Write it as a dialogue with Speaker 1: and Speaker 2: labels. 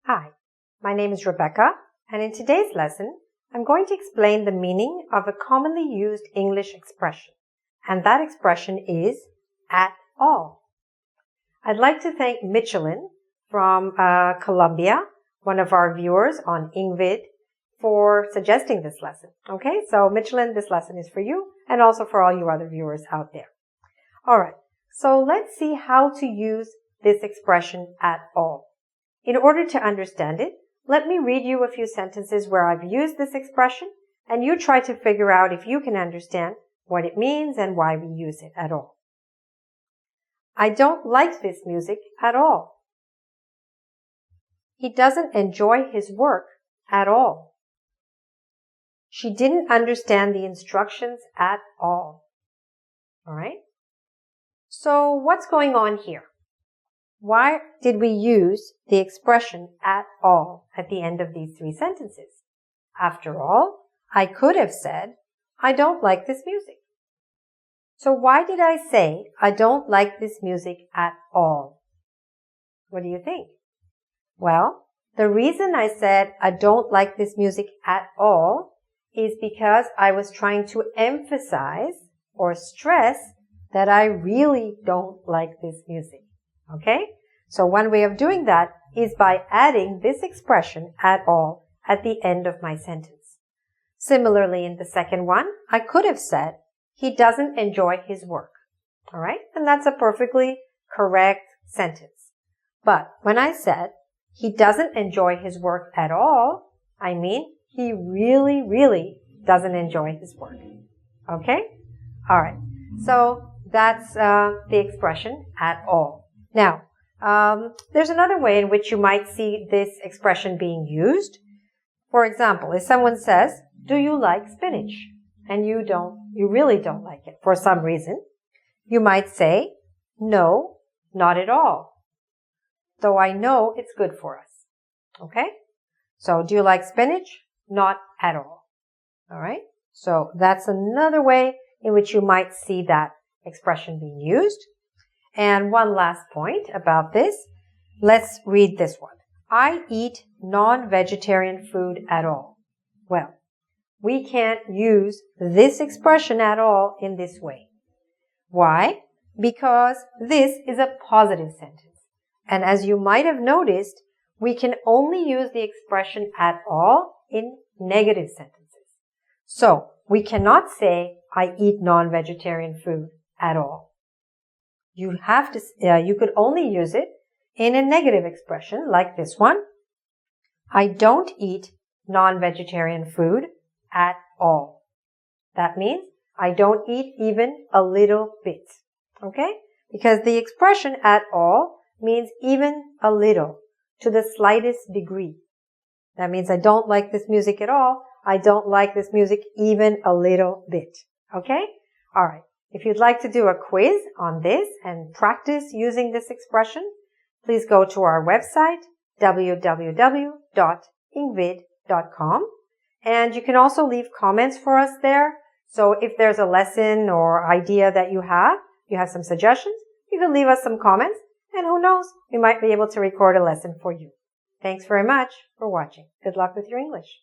Speaker 1: Hi, my name is Rebecca, and in today's lesson, I'm going to explain the meaning of a commonly used English expression, and that expression is at all. I'd like to thank Mitchelin from Colombia, one of our viewers on engVid, for suggesting this lesson. Okay, so Mitchelin, this lesson is for you and also for all you other viewers out there. All right, so let's see how to use this expression at all. In order to understand it, let me read you a few sentences where I've used this expression, and you try to figure out if you can understand what it means and why we use it at all. I don't like this music at all. He doesn't enjoy his work at all. She didn't understand the instructions at all. All right? So what's going on here? Why did we use the expression at all at the end of these three sentences? After all, I could have said, I don't like this music. So why did I say, I don't like this music at all? What do you think? Well, the reason I said I don't like this music at all is because I was trying to emphasize or stress that I really don't like this music. Okay? So one way of doing that is by adding this expression at all at the end of my sentence. Similarly, in the second one, I could have said, he doesn't enjoy his work. All right? And that's a perfectly correct sentence. But when I said, he doesn't enjoy his work at all, I mean, he really, really doesn't enjoy his work. Okay? All right. So that's the expression at all. Now, there's another way in which you might see this expression being used. For example, if someone says, do you like spinach? And you really don't like it for some reason, you might say, no, not at all. Though I know it's good for us. Okay? So, do you like spinach? Not at all. All right? So, that's another way in which you might see that expression being used. And one last point about this. Let's read this one. I eat non-vegetarian food at all. Well, we can't use this expression at all in this way. Why? Because this is a positive sentence. And as you might have noticed, we can only use the expression at all in negative sentences. So, we cannot say, I eat non-vegetarian food at all. You could only use it in a negative expression like this one. I don't eat non-vegetarian food at all. That means I don't eat even a little bit. Okay? Because the expression at all means even a little, to the slightest degree. That means I don't like this music at all. I don't like this music even a little bit. Okay? All right. If you'd like to do a quiz on this and practice using this expression, please go to our website, www.engvid.com. And you can also leave comments for us there. So if there's a lesson or idea that you have some suggestions, you can leave us some comments. And who knows, we might be able to record a lesson for you. Thanks very much for watching. Good luck with your English.